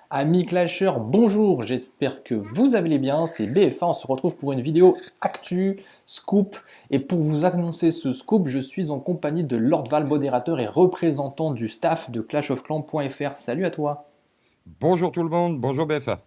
Amis clasheurs, bonjour, j'espère que vous allez bien, c'est BFA, on se retrouve pour une vidéo actu, scoop, et pour vous annoncer ce scoop, je suis en compagnie de Lord Val, modérateur et représentant du staff de clashofclans.fr. Salut à toi. Bonjour tout le monde, bonjour BFA.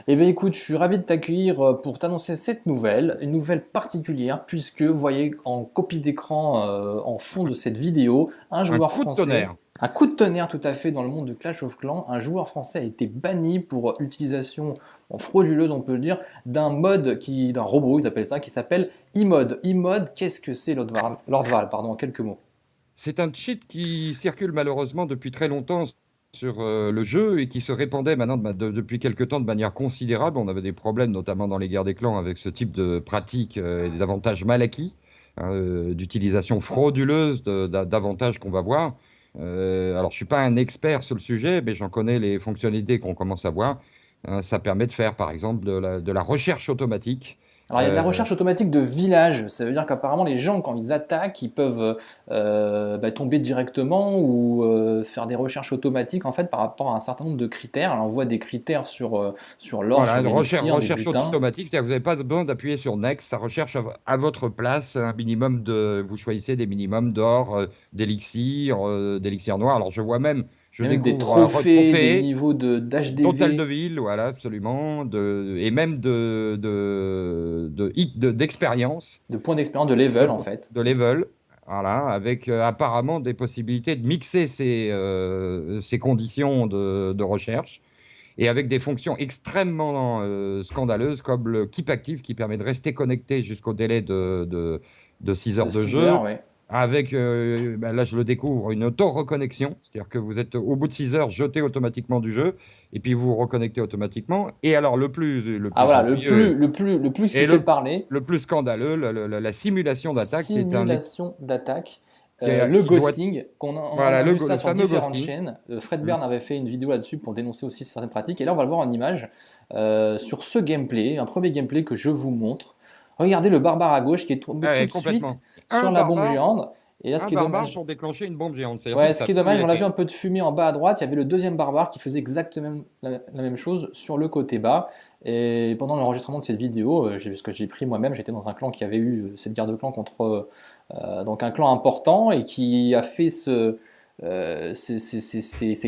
Eh bien écoute, je suis ravi de t'accueillir pour t'annoncer cette nouvelle, une nouvelle particulière, puisque vous voyez en copie d'écran en fond de cette vidéo, un Un joueur coup de français, tonnerre. un coup de tonnerre tout à fait dans le monde de Clash of Clans, un joueur français a été banni pour utilisation frauduleuse, on peut le dire, d'un mode, d'un robot, ils appellent ça, qui s'appelle e-mode. E-mode, qu'est-ce que c'est Lord Val, pardon, en quelques mots. C'est un cheat qui circule malheureusement depuis très longtemps sur le jeu et qui se répandait maintenant depuis quelques temps de manière considérable. On avait des problèmes notamment dans les guerres des clans avec ce type de pratique et d'avantages mal acquis, hein, d'utilisation frauduleuse d'avantages qu'on va voir. Alors je suis pas un expert sur le sujet, mais j'en connais les fonctionnalités qu'on commence à voir. Ça permet de faire par exemple de la recherche automatique. Alors, il y a de la Euh, recherche automatique de village. Ça veut dire qu'apparemment, les gens, quand ils attaquent, ils peuvent tomber directement ou faire des recherches automatiques en fait par rapport à un certain nombre de critères. Alors, on voit des critères sur l'or, Voilà, sur une l'élixir, des recherche butins. automatique, c'est-à-dire que vous n'avez pas besoin d'appuyer sur Next, ça recherche à votre place un minimum vous choisissez des minimums d'or, d'élixir noir. Alors je vois même, je Il y a même des découvre un trophées, des retrophée niveaux d'hôtel de d'HDV, ville, voilà, absolument, et même d'expérience, de points d'expérience, de level en fait. de level, voilà, avec apparemment des possibilités de mixer ces conditions de recherche et avec des fonctions extrêmement scandaleuses comme le Keep Active qui permet de rester connecté jusqu'au délai de 6 De heures de 6 jeu. heures, ouais. Avec, là je le découvre, une auto-reconnexion, c'est-à-dire que vous êtes au bout de 6 heures jeté automatiquement du jeu, et puis vous vous reconnectez automatiquement. Et alors le Ah plus voilà, ennuyeux le plus qui et fait parler, le plus scandaleux, la simulation d'attaque simulation d'attaque, le qui doit... ghosting, on Voilà, a vu ça le sur fameux différentes ghosting. chaînes. Fred Hmm. Bern avait fait une vidéo là-dessus pour dénoncer aussi certaines pratiques. Et là, on va le voir en image sur ce gameplay, un premier gameplay que je vous montre. Regardez le barbare à gauche qui est tombé Ah tout ouais, de suite complètement. sur la bombe géante. Et là, ce Un qui est barbare dommage, pour déclencher une bombe géante. C'est-à-dire ouais, que ce ça qui est dommage, on a vu fait... un peu de fumée en bas à droite. Il y avait le deuxième barbare qui faisait exactement la même chose sur le côté bas. Et pendant l'enregistrement de cette vidéo, j'ai vu ce que j'ai pris moi-même. J'étais dans un clan qui avait eu cette guerre de clan contre donc un clan important et qui a fait ces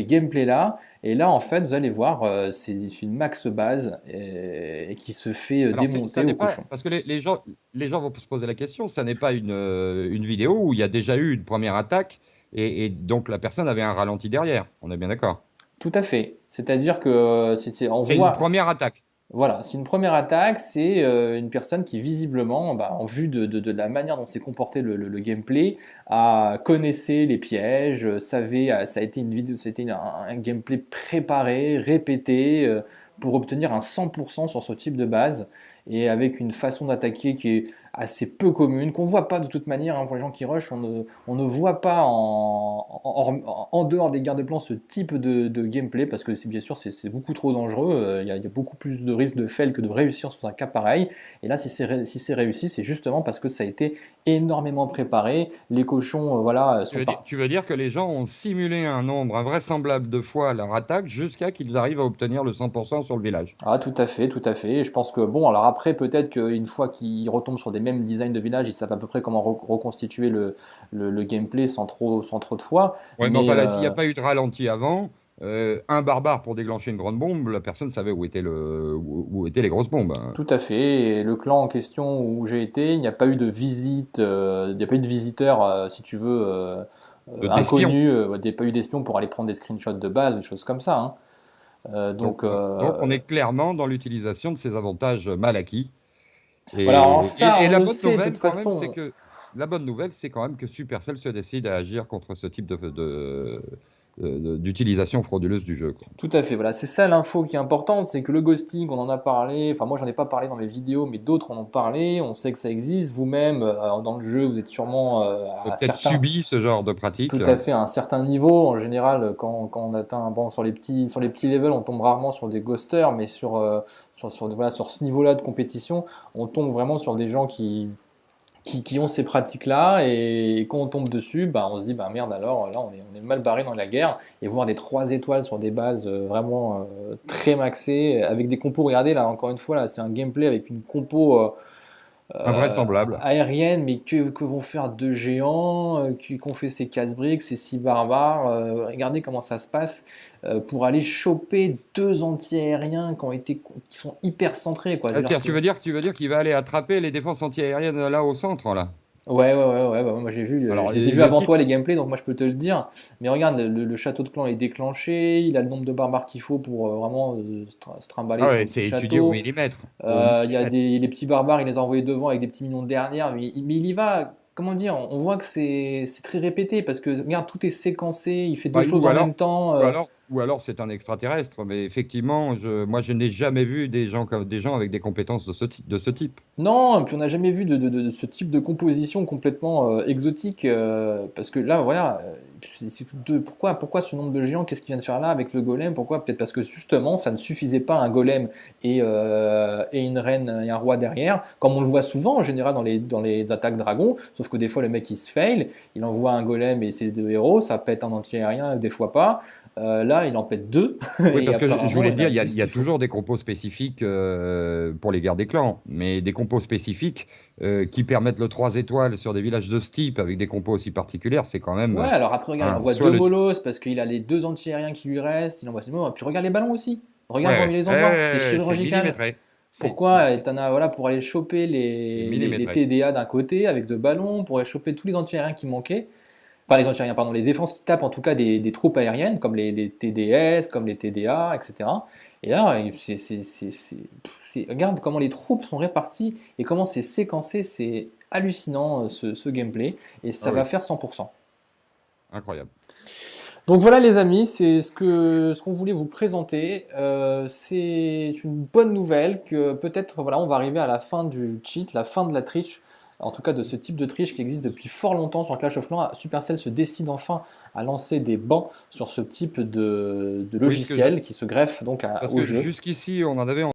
gameplays-là. Et là, en fait, vous allez voir, c'est une max base et qui se fait Alors, ça démonter au n'est pas... cochon. Parce que les gens vont se poser la question, ça n'est pas une vidéo où il y a déjà eu une première attaque et donc la personne avait un ralenti derrière. On est bien d'accord. Tout à fait. C'est-à-dire que on C'est une voit. première attaque. Voilà, c'est une première attaque, c'est une personne qui visiblement, bah, en vue de la manière dont s'est comporté le gameplay, connaissait les pièges, savait, ça a été une vidéo, c'était un gameplay préparé, répété, pour obtenir un 100% sur ce type de base, et avec une façon d'attaquer qui est assez peu commune, qu'on voit pas de toute manière, hein, pour les gens qui rushent, on ne voit pas en dehors des garde-plans ce type de gameplay parce que bien sûr c'est beaucoup trop dangereux. Il y a beaucoup plus de risques de fail que de réussir sur un cas pareil. Et là, si c'est réussi, c'est justement parce que ça a été énormément préparé. Les cochons, voilà, sont partis. Tu veux dire que les gens ont simulé un nombre invraisemblable de fois leur attaque jusqu'à qu'ils arrivent à obtenir le 100% sur le village. Ah, tout à fait, tout à fait. Et je pense que bon, alors après, peut-être qu'une fois qu'ils retombent sur des mêmes designs de village, ils savent à peu près comment reconstituer le gameplay sans trop de fois. Oui, mais Mais enfin là, s'il n'y a pas eu de ralenti avant, un barbare pour déclencher une grande bombe, la personne savait où étaient les grosses bombes, hein. tout à fait. Et le clan en question où j'ai été, il n'y a pas eu de visite, il n'y a pas eu de visiteurs, si tu veux, D'espions. inconnus, il n'y a pas eu d'espions pour aller prendre des screenshots de base, des choses comme ça, hein. Donc, Donc, on est clairement dans l'utilisation de ces avantages mal acquis. voilà, alors ça, Et on la le bonne sait de toute nouvelle, quand même, façon. la bonne nouvelle, c'est quand même que Supercell se décide à agir contre ce type d'utilisation frauduleuse du jeu, quoi. Tout à fait, voilà, c'est ça l'info qui est importante, c'est que le ghosting, on en a parlé, enfin moi j'en ai pas parlé dans mes vidéos, mais d'autres en ont parlé, on sait que ça existe, vous-même dans le jeu, vous êtes sûrement Vous avez à peut-être certains, subi ce genre de pratique. tout à fait à un certain niveau. En général, quand on atteint, bon, sur les petits levels, on tombe rarement sur des ghosters, mais voilà, sur ce niveau-là de compétition, on tombe vraiment sur des gens qui ont ces pratiques-là, et quand on tombe dessus, bah, on se dit bah merde, alors là on est mal barré dans la guerre, et voir des 3 étoiles sur des bases vraiment très maxées, avec des compos, regardez là encore une fois, là c'est un gameplay avec une compo Invraisemblable. aérienne, mais que vont faire deux géants, qui ont fait ces casse-briques, ces 6 barbares, regardez comment ça se passe, pour aller choper 2 anti-aériens qui sont hyper centrés, quoi. Je veux dire, C'est-à-dire, tu veux dire qu'il va aller attraper les défenses antiaériennes là au centre, là? ouais, bah, moi j'ai vu, Alors, je les ai vus le avant titre, toi les gameplays, donc moi je peux te le dire. Mais regarde, le château de clan est déclenché, il a le nombre de barbares qu'il faut pour vraiment se trimballer ah son ouais, petit c'est étudié au château. millimètre. Au millimètre. Les petits barbares, il les a envoyés devant avec des petits millions de dernière, mais il y va. Comment dire? On voit que c'est très répété parce que regarde, tout est séquencé, il fait deux Bah, choses en même temps. ou alors c'est un extraterrestre. Mais effectivement, moi, je n'ai jamais vu des gens avec des compétences de ce type. Non, et puis on n'a jamais vu de ce type de composition complètement exotique, parce que là, voilà, pourquoi ce nombre de géants? Qu'est-ce qu'il vient de faire là avec le golem? Pourquoi? Peut-être parce que justement, ça ne suffisait pas un golem et une reine et un roi derrière, comme on le voit souvent en général dans les attaques dragons, sauf que des fois le mec il se fail, il envoie un golem et ses 2 héros, ça pète un anti-aérien, des fois pas. Là, il en pète deux, Oui, et parce que je apparemment, voulais il te en dire, a il plus y a qu'il faut. toujours des compos spécifiques pour les guerres des clans, mais des compos spécifiques qui permettent le 3 étoiles sur des villages de ce type avec des compos aussi particulières, c'est quand même Ouais, alors après, regarde, il envoie soit deux le. molosses parce qu'il a les 2 anti-aériens qui lui restent. Il envoie ses molosses. Puis regarde les ballons aussi. Regarde comment il Ouais, les ouais, envoie. C'est c'est chirurgical. millimétré. Pourquoi? T'en as, voilà, pour aller choper C'est les millimétré. TDA d'un côté avec 2 ballons, pour aller choper tous les anti-aériens qui manquaient. Enfin, les anti-aériens, pardon, les défenses qui tapent en tout cas des troupes aériennes, comme les TDS, comme les TDA, etc. Et là, regarde comment les troupes sont réparties et comment c'est séquencé. C'est hallucinant, ce gameplay. Et Ah ça va oui, faire 100%. incroyable. Donc voilà les amis, c'est ce qu'on voulait vous présenter. C'est une bonne nouvelle que peut-être voilà, on va arriver à la fin du cheat, la fin de la triche, en tout cas de ce type de triche qui existe depuis fort longtemps sur Clash of Clans. Supercell se décide enfin à lancer des bans sur ce type de Oui, logiciel qui se greffe donc parce au que jeu. jusqu'ici, on en avait